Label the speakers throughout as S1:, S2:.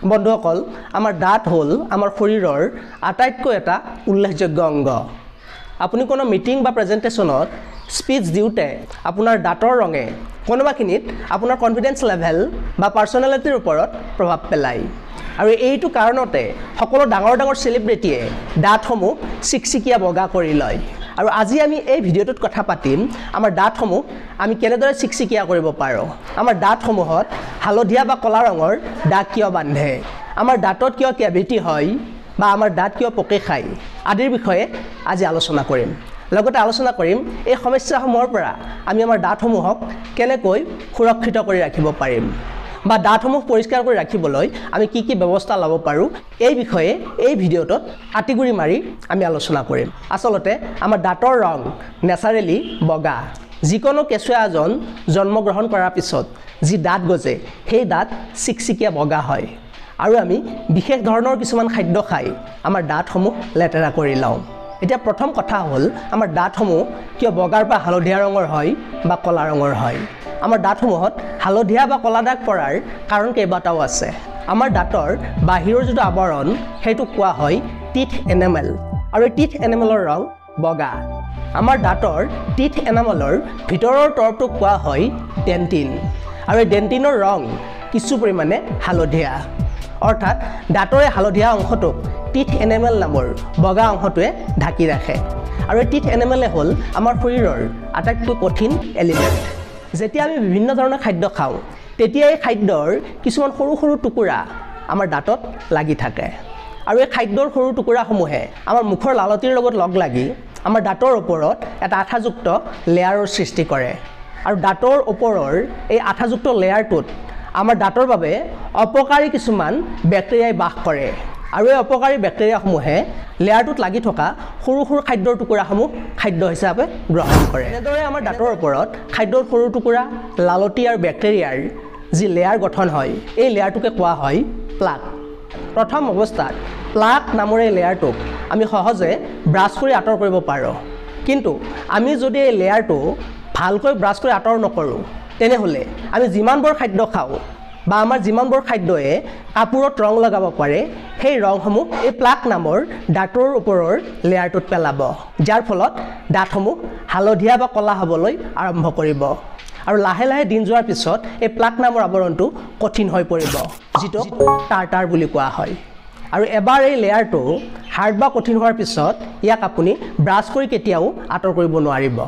S1: বন্ধুসকল আমাৰ দাঁত হ'ল আমাৰ শৰীৰৰ আটাইতকৈ এটা উল্লেখযোগ্য অংগ আপুনি কোনো মিটিং বা প্ৰেজেন্টেশনত স্পিচ দিওতে আপোনাৰ দাঁতৰ ৰঙে কোনোবাখিনিত আপোনাৰ কনফিডেন্স লেভেল বা পাৰ্সোনালিটিৰ ওপৰত প্ৰভাৱ পেলায় আৰু এইটো কাৰণতে সকলো ডাঙৰ ডাঙৰ সেলিব্ৰিটিয়ে দাঁতসমূহ চিকচিকিয়া বগা কৰি লয় আৰু আজি আমি এই ভিডিঅ'টোত কথা পাতিম আমাৰ দাঁতসমূহ আমি কেনেদৰে চিকচিকিয়া কৰিব পাৰো আমাৰ দাঁতসমূহত হালধীয়া বা কলা ৰঙৰ দাগ কিয় বান্ধে আমাৰ দাঁতত কিয় কেভিটি হয় বা আমাৰ দাঁত কিয় পকে খায় আদিৰ বিষয়ে আজি আলোচনা কৰিম লগতে আলোচনা কৰিম এই সমস্যাসমূহৰ পৰা আমি আমাৰ দাঁতসমূহক কেনেকৈ সুৰক্ষিত কৰি ৰাখিব পাৰিম বা দাঁতসমূহ পৰিষ্কাৰ কৰি ৰাখিবলৈ আমি কি কি ব্যৱস্থা ল'ব পাৰো এই বিষয়ে এই ভিডিঅ'টোত আটিগুৰি মাৰি আমি আলোচনা কৰিম আসলতে আমাৰ দাঁতৰ ৰং নেচাৰেলি বগা যিকোনো কেঁচুৱা এজন জন্মগ্ৰহণ কৰাৰ পিছত যি দাঁত গজে সেই দাঁত চিকচিকিয়া বগা হয় আৰু আমি বিশেষ ধৰণৰ কিছুমান খাদ্য খাই আমাৰ দাঁতসমূহ লেতেৰা কৰি লওঁ এতিয়া প্ৰথম কথা হ'ল আমাৰ দাঁতসমূহ কিয় বগাৰ পৰা হালধীয়া ৰঙৰ হয় বা কলা ৰঙৰ হয় আমাৰ দাঁতসমূহত হালধীয়া বা কলা দাগ পৰাৰ কাৰণ কেইবাটাও আছে আমাৰ দাঁতৰ বাহিৰৰ যিটো আৱৰণ সেইটো কোৱা হয় টিথ এনামেল আৰু এই টিথ এনামেলৰ ৰং বগা আমাৰ দাঁতৰ টিথ এনামেলৰ ভিতৰৰ তৰপটোক কোৱা হয় ডেন্টিন আৰু এই ডেন্টিনৰ ৰং কিছু পৰিমাণে হালধীয়া অৰ্থাৎ দাঁতৰ হালধীয়া অংশটোক টিথ এনামেল নামৰ বগা অংশটোৱে ঢাকি ৰাখে আৰু এই টিথ এনামেলে হ'ল আমাৰ শৰীৰৰ আটাইতকৈ কঠিন এলিমেণ্ট যেতিয়া আমি বিভিন্ন ধৰণৰ খাদ্য খাওঁ তেতিয়া এই খাদ্যৰ কিছুমান সৰু সৰু টুকুৰা আমাৰ দাঁতত লাগি থাকে আৰু এই খাদ্যৰ সৰু টুকুৰাসমূহে আমাৰ মুখৰ লালতিৰ লগত লগ লাগি আমাৰ দাঁতৰ ওপৰত এটা আঠাযুক্ত লেয়াৰৰ সৃষ্টি কৰে আৰু দাঁতৰ ওপৰৰ এই আঠাযুক্ত লেয়াৰটোত আমাৰ দাঁতৰ বাবে অপকাৰী কিছুমান বেক্টেৰিয়াই বাস কৰে আৰু এই অপকাৰী বেক্টেৰিয়াসমূহে লেয়াৰটোত লাগি থকা সৰু সৰু খাদ্যৰ টুকুৰাসমূহ খাদ্য হিচাপে গ্ৰহণ কৰে এনেদৰে আমাৰ দাঁতৰ ওপৰত খাদ্যৰ সৰু টুকুৰা লালতি আৰু বেক্টেৰিয়াৰ যি লেয়াৰ গঠন হয় এই লেয়াৰটোকে কোৱা হয় প্লাক প্ৰথম অৱস্থাত প্লাক নামৰ এই লেয়াৰটোক আমি সহজে ব্ৰাছ কৰি আঁতৰ কৰিব পাৰোঁ কিন্তু আমি যদি এই লেয়াৰটো ভালকৈ ব্ৰাছ কৰি আঁতৰ নকৰোঁ তেনেহ'লে আমি যিমানবোৰ খাদ্য খাওঁ বা আমাৰ যিমানবোৰ খাদ্যয়ে কাপোৰত ৰং লগাব পাৰে সেই ৰংসমূহ এই প্লাক নামৰ দাঁতৰ ওপৰৰ লেয়াৰটোত পেলাব যাৰ ফলত দাঁতসমূহ হালধীয়া বা কলা হ'বলৈ আৰম্ভ কৰিব আৰু লাহে লাহে দিন যোৱাৰ পিছত এই প্লাক নামৰ আৱৰণটো কঠিন হৈ পৰিব যিটো টাৰ্টাৰ বুলি কোৱা হয় আৰু এবাৰ এই লেয়াৰটো হাৰ্ড বা কঠিন হোৱাৰ পিছত ইয়াক আপুনি ব্ৰাছ কৰি কেতিয়াও আঁতৰ কৰিব নোৱাৰিব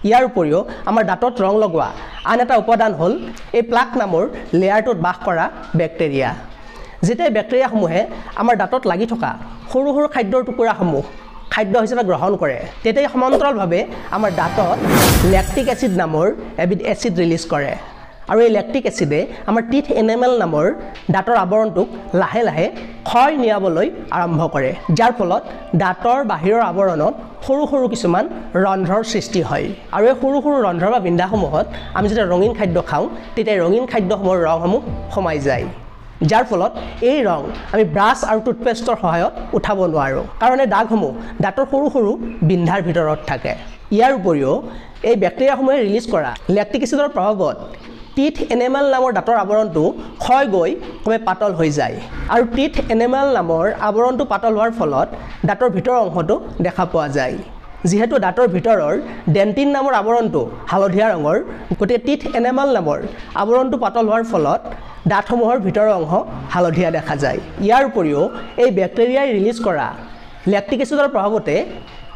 S1: ইয়াৰ উপৰিও আমাৰ দাঁতত ৰং লগোৱা আন এটা উপাদান হ'ল এই প্লাক নামৰ লেয়াৰটোত বাস কৰা বেক্টেৰিয়া যেতিয়া বেক্টেৰিয়াসমূহে আমাৰ দাঁতত লাগি থকা সৰু সৰু খাদ্যৰ টুকুৰাসমূহ খাদ্য হিচাপে গ্ৰহণ কৰে তেতিয়া সমান্তৰালভাৱে আমাৰ দাঁতত লেক্টিক এচিড নামৰ এবিধ এচিড ৰিলিজ কৰে আৰু এই লেক্টিক এচিডে আমাৰ টিথ এনামেল নামৰ দাঁতৰ আৱৰণটোক লাহে লাহে ক্ষয় নিয়াবলৈ আৰম্ভ কৰে যাৰ ফলত দাঁতৰ বাহিৰৰ আৱৰণত সৰু সৰু কিছুমান ৰন্ধ্ৰৰ সৃষ্টি হয় আৰু এই সৰু সৰু ৰন্ধ্ৰ বা বিন্ধাসমূহত আমি যেতিয়া ৰঙীন খাদ্য খাওঁ তেতিয়া ৰঙীন খাদ্যসমূহৰ ৰংসমূহ সোমাই যায় যাৰ ফলত এই ৰং আমি ব্ৰাছ আৰু টুথপেষ্টৰ সহায়ত উঠাব নোৱাৰোঁ কাৰণ এই দাগসমূহ দাঁতৰ সৰু সৰু বিন্ধাৰ ভিতৰত থাকে ইয়াৰ উপৰিও এই বেক্টেৰিয়াসমূহে ৰিলিজ কৰা লেক্টিক এচিডৰ প্ৰভাৱত টিথ এনামেল নামৰ দাঁতৰ আৱৰণটো ক্ষয় গৈ ক্ৰমে পাতল হৈ যায় আৰু টিথ এনামেল নামৰ আৱৰণটো পাতল হোৱাৰ ফলত দাঁতৰ ভিতৰৰ অংশটো দেখা পোৱা যায় যিহেতু দাঁতৰ ভিতৰৰ ডেন্টিন নামৰ আৱৰণটো হালধীয়া ৰঙৰ গতিকে টিথ এনামেল নামৰ আৱৰণটো পাতল হোৱাৰ ফলত দাঁতসমূহৰ ভিতৰৰ অংশ হালধীয়া দেখা যায় ইয়াৰ উপৰিও এই বেক্টেৰিয়াই ৰিলিজ কৰা লেক্টিক এচিডৰ প্ৰভাৱতে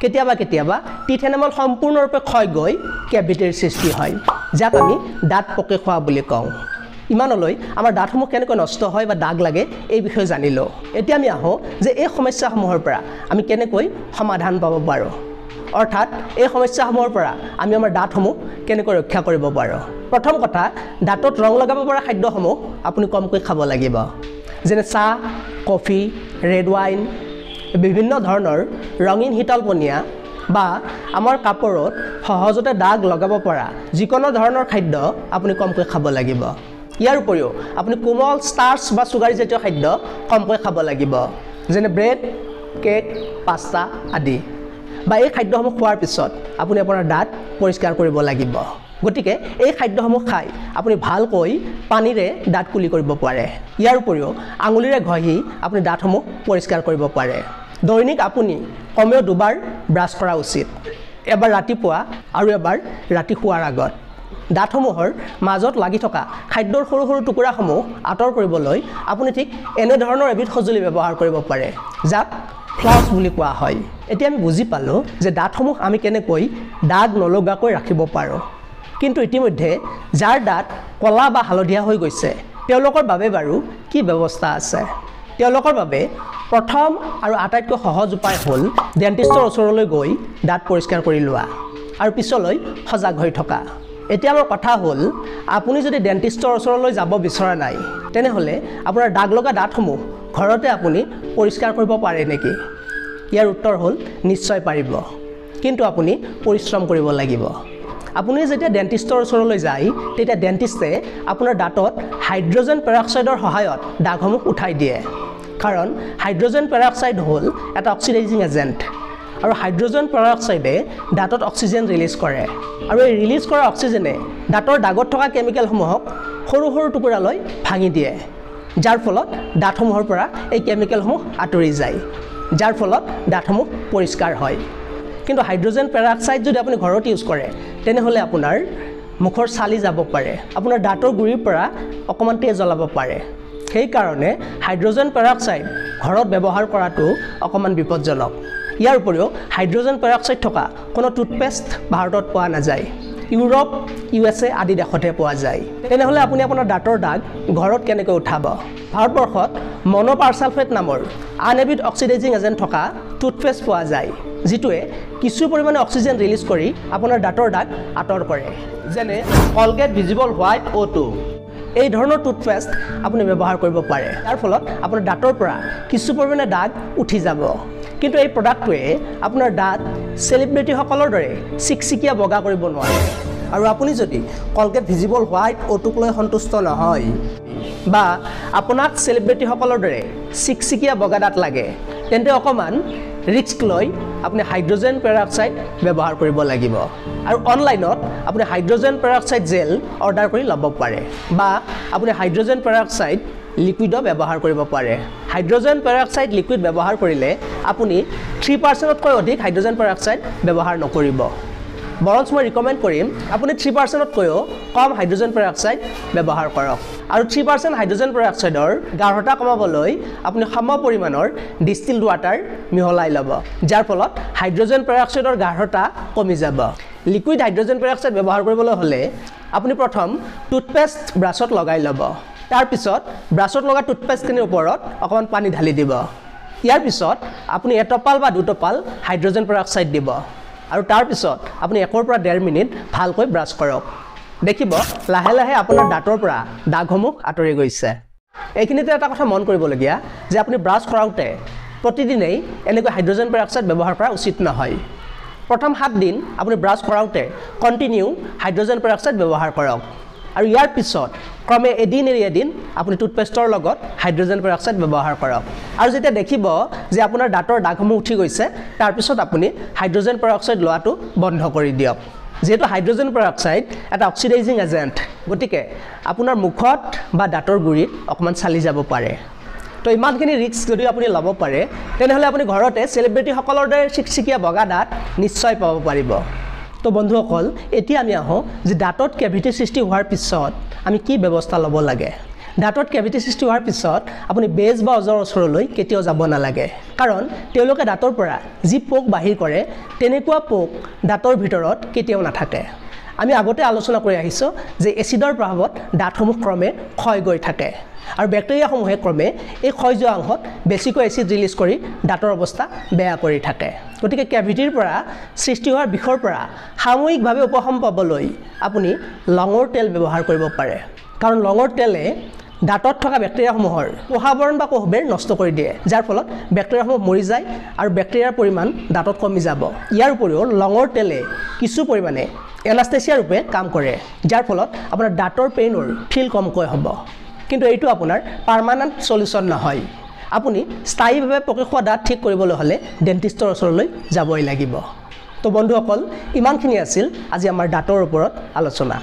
S1: কেতিয়াবা কেতিয়াবা টিথ এনামেল সম্পূৰ্ণৰূপে ক্ষয় গৈ কেভিটিৰ সৃষ্টি হয় যাক আমি দাঁত পকে খোৱা বুলি কওঁ ইমানলৈ আমাৰ দাঁতসমূহ কেনেকৈ নষ্ট হয় বা দাগ লাগে এই বিষয়ে জানিলোঁ এতিয়া আমি আহোঁ যে এই সমস্যাসমূহৰ পৰা আমি কেনেকৈ সমাধান পাব পাৰোঁ অৰ্থাৎ এই সমস্যাসমূহৰ পৰা আমি আমাৰ দাঁতসমূহ কেনেকৈ ৰক্ষা কৰিব পাৰোঁ প্ৰথম কথা দাঁতত ৰং লগাব পৰা খাদ্যসমূহ আপুনি কমকৈ খাব লাগিব যেনে চাহ কফি ৰেড ৱাইন বিভিন্ন ধৰণৰ ৰঙীন শীতল পনীয়া বা আমাৰ কাপোৰত সহজতে দাগ লগাব পৰা যিকোনো ধৰণৰ খাদ্য আপুনি কমকৈ খাব লাগিব ইয়াৰ উপৰিও আপুনি কোমল ষ্টাৰ্চ বা চুগাৰী জাতীয় খাদ্য কমকৈ খাব লাগিব যেনে ব্ৰেড কেক পাস্তা আদি বা এই খাদ্যসমূহ খোৱাৰ পিছত আপুনি আপোনাৰ দাঁত পৰিষ্কাৰ কৰিব লাগিব গতিকে এই খাদ্যসমূহ খাই আপুনি ভালকৈ পানীৰে দাঁত কুলি কৰিব পাৰে। ইয়াৰ উপৰিও আঙুলিৰে ঘঁহি আপুনি দাঁতসমূহ পৰিষ্কাৰ কৰিব পাৰে। দৈনিক আপুনি কমেও 2 বাৰ ব্ৰাছ কৰা উচিত, এবাৰ ৰাতিপুৱা আৰু এবাৰ ৰাতি শোৱাৰ আগত। দাঁতসমূহৰ মাজত লাগি থকা খাদ্যৰ সৰু সৰু টুকুৰাসমূহ আঁতৰ কৰিবলৈ আপুনি ঠিক এনেধৰণৰ এবিধ সঁজুলি ব্যৱহাৰ কৰিব পাৰে, যাক ফ্লছ বুলি কোৱা হয়। এতিয়া আমি বুজি পালোঁ যে দাঁতসমূহ আমি কেনেকৈ দাগ নলগাকৈ ৰাখিব পাৰোঁ। কিন্তু ইতিমধ্যে যাৰ দাঁত কলা বা হালধীয়া হৈ গৈছে তেওঁলোকৰ বাবে বাৰু কি ব্যৱস্থা আছে? তেওঁলোকৰ বাবে প্ৰথম আৰু আটাইতকৈ সহজ উপায় হ'ল ডেণ্টিষ্টৰ ওচৰলৈ গৈ দাঁত পৰিষ্কাৰ কৰি লোৱা আৰু পিছলৈ সজাগ হৈ থকা। এতিয়া আমাৰ কথা হ'ল, আপুনি যদি ডেণ্টিষ্টৰ ওচৰলৈ যাব বিচৰা নাই তেনেহ'লে আপোনাৰ দাগ লগা দাঁতসমূহ ঘৰতে আপুনি পৰিষ্কাৰ কৰিব পাৰে নেকি? ইয়াৰ উত্তৰ হ'ল নিশ্চয় পাৰিব, কিন্তু আপুনি পৰিশ্ৰম কৰিব লাগিব। আপুনি যেতিয়া ডেণ্টিষ্টৰ ওচৰলৈ যায় তেতিয়া ডেণ্টিষ্টে আপোনাৰ দাঁতত হাইড্ৰজেন পেৰক্সাইডৰ সহায়ত দাগসমূহ উঠাই দিয়ে, কাৰণ হাইড্ৰজেন পেৰক্সাইড হ'ল এটা অক্সিডাইজিং এজেণ্ট আৰু হাইড্ৰজেন পেৰক্সাইডে দাঁতত অক্সিজেন ৰিলিজ কৰে আৰু এই ৰিলিজ কৰা অক্সিজেনে দাঁতৰ দাগত থকা কেমিকেলসমূহক সৰু সৰু টুকুৰালৈ ভাঙি দিয়ে, যাৰ ফলত দাঁতসমূহৰ পৰা এই কেমিকেলসমূহ আঁতৰি যায়, যাৰ ফলত দাঁতসমূহ পৰিষ্কাৰ হয়। কিন্তু হাইড্ৰজেন পেৰক্সাইড যদি আপুনি ঘৰত ইউজ কৰে তেনেহ'লে আপোনাৰ মুখৰ চালি যাব পাৰে, আপোনাৰ দাঁতৰ গুৰিৰ পৰা অকণমান তেজ ওলাব পাৰে। সেইকাৰণে হাইড্ৰজেন পেৰক্সাইড ঘৰত ব্যৱহাৰ কৰাটো অকণমান বিপদজনক। ইয়াৰ উপৰিও হাইড্ৰজেন পেৰক্সাইড থকা কোনো টুথপেষ্ট ভাৰতত পোৱা নাযায়, ইউৰোপ, USA আদি দেশতহে পোৱা যায়। তেনেহ'লে আপুনি আপোনাৰ দাঁতৰ দাগ ঘৰত কেনেকৈ উঠাব? ভাৰতবৰ্ষত মনোপাৰচালফেট নামৰ আন এবিধ অক্সিডাইজিং এজেণ্ট থকা টুথপেষ্ট পোৱা যায়, যিটোৱে কিছু পৰিমাণে অক্সিজেন ৰিলিজ কৰি আপোনাৰ দাঁতৰ দাগ আঁতৰ কৰে, যেনে কলগেট ভিজিবল হোৱাইট O2। এই ধৰণৰ টুথপেষ্ট আপুনি ব্যৱহাৰ কৰিব পাৰে, যাৰ ফলত আপোনাৰ দাঁতৰ পৰা কিছু পৰিমাণে দাগ উঠি যাব। কিন্তু এই প্ৰডাক্টটোৱে আপোনাৰ দাঁত চেলিব্ৰিটিসকলৰ দৰে চিকচিকীয়া বগা কৰিব নোৱাৰে। আৰু আপুনি যদি কলগেট ভিজিবল হোৱাইট O2ক লৈ সন্তুষ্ট নহয় বা আপোনাক চেলিব্ৰিটিসকলৰ দৰে চিকচিকীয়া বগা দাঁত লাগে, তেন্তে অকণমান ৰিস্ক লৈ আপুনি হাইড্ৰজেন পেৰক্সাইড ব্যৱহাৰ কৰিব লাগিব। আৰু অনলাইনত আপুনি হাইড্ৰজেন পেৰক্সাইড জেল অৰ্ডাৰ কৰি ল'ব পাৰে বা আপুনি হাইড্ৰজেন পেৰক্সাইড লিকুইডো ব্যৱহাৰ কৰিব পাৰে। হাইড্ৰজেন পেৰক্সাইড লিকুইড ব্যৱহাৰ কৰিলে আপুনি 3%তকৈ অধিক হাইড্ৰজেন পেৰক্সাইড ব্যৱহাৰ নকৰিব, বৰঞ্চ মই ৰিকমেণ্ড কৰিম আপুনি 3%তকৈও কম হাইড্ৰজেন পেৰক্সাইড ব্যৱহাৰ কৰক। আৰু 3% হাইড্ৰজেন পেৰক্সাইডৰ গাঢ়তা কমাবলৈ আপুনি সম পৰিমাণৰ ডিষ্টিল্ড ৱাটাৰ মিহলাই ল'ব, যাৰ ফলত হাইড্ৰজেন পেৰক্সাইডৰ গাঢ়তা কমি যাব। লিকুইড হাইড্ৰজেন পেৰক্সাইড ব্যৱহাৰ কৰিবলৈ হ'লে আপুনি প্ৰথম টুথপেষ্ট ব্ৰাছত লগাই ল'ব, তাৰপিছত ব্ৰাছত লগা টুথপেষ্টখিনিৰ ওপৰত অকণমান পানী ঢালি দিব। ইয়াৰ পিছত আপুনি 1 টোপাল বা 2 টোপাল হাইড্ৰজেন পেৰক্সাইড দিব আৰু তাৰপিছত আপুনি 1 পৰা 1.5 মিনিট ভালকৈ ব্ৰাছ কৰক। দেখিব লাহে লাহে আপোনাৰ দাঁতৰ পৰা দাগসমূহ আঁতৰি গৈছে। এইখিনিতে এটা কথা মন কৰিবলগীয়া যে আপুনি ব্ৰাছ কৰাওঁতে প্ৰতিদিনেই এনেকৈ হাইড্ৰজেন পেৰক্সাইড ব্যৱহাৰ কৰা উচিত নহয়। প্ৰথম 7 দিন আপুনি ব্ৰাছ কৰাওঁতে কণ্টিনিউ হাইড্ৰজেন পেৰক্সাইড ব্যৱহাৰ কৰক আৰু ইয়াৰ পিছত ক্ৰমে এদিন এৰি এদিন আপুনি টুথপেষ্টৰ লগত হাইড্ৰজেন পেৰক্সাইড ব্যৱহাৰ কৰক। আৰু যেতিয়া দেখিব যে আপোনাৰ দাঁতৰ দাগসমূহ উঠি গৈছে, তাৰপিছত আপুনি হাইড্ৰজেন পেৰক্সাইড লোৱাটো বন্ধ কৰি দিয়ক। যিহেতু হাইড্ৰজেন পেৰক্সাইড এটা অক্সিডাইজিং এজেণ্ট, গতিকে আপোনাৰ মুখত বা দাঁতৰ গুৰিত অকণমান চালি যাব পাৰে। তো ইমানখিনি ৰিস্ক যদি আপুনি ল'ব পাৰে তেনেহ'লে আপুনি ঘৰতে চেলিব্ৰিটিসকলৰ দৰে চিকচিকীয়া বগা দাঁত নিশ্চয় পাব পাৰিব। তো বন্ধুসকল, এতিয়া আমি আহোঁ যে দাঁতত কেভিটি সৃষ্টি হোৱাৰ পিছত আমি কি ব্যৱস্থা ল'ব লাগে। দাঁতত কেভিটি সৃষ্টি হোৱাৰ পিছত আপুনি বেজ বা অজৰ ওচৰলৈ কেতিয়াও যাব নালাগে, কাৰণ তেওঁলোকে দাঁতৰ পৰা যি পোক বাহিৰ কৰে তেনেকুৱা পোক দাঁতৰ ভিতৰত কেতিয়াও নাথাকে। আমি আগতে আলোচনা কৰি আহিছোঁ যে এচিডৰ প্ৰভাৱত দাঁতসমূহ ক্ৰমে ক্ষয় গৈ থাকে আৰু বেক্টেৰিয়াসমূহে ক্ৰমে এই ক্ষয় যোৱা অংশত বেছিকৈ এচিড ৰিলিজ কৰি দাঁতৰ অৱস্থা বেয়া কৰি থাকে। গতিকে কেভিটিৰ পৰা সৃষ্টি হোৱাৰ বিষৰ পৰা সাময়িকভাৱে উপশম পাবলৈ আপুনি লঙৰ তেল ব্যৱহাৰ কৰিব পাৰে, কাৰণ লঙৰ তেলে দাঁতত থকা বেক্টেৰিয়াসমূহৰ কোষাবৰণ বা কোষবেৰ নষ্ট কৰি দিয়ে, যাৰ ফলত বেক্টেৰিয়াসমূহ মৰি যায় আৰু বেক্টেৰিয়াৰ পৰিমাণ দাঁতত কমি যাব। ইয়াৰ উপৰিও লঙৰ তেলে কিছু পৰিমাণে এনাষ্টেচিয়া ৰূপে কাম কৰে, যাৰ ফলত আপোনাৰ দাঁতৰ পেইনৰ ফিল কমকৈ হ'ব। কিন্তু এইটো আপোনাৰ পাৰ্মানেণ্ট সলিউশ্যন নহয়। আপুনি স্থায়ীভাৱে পকি খোৱা দাঁত ঠিক কৰিবলৈ হ'লে ডেণ্টিষ্টৰ ওচৰলৈ যাবই লাগিব। তো বন্ধুসকল ইমানখিনি আছিল আজি আমাৰ দাঁতৰ ওপৰত আলোচনা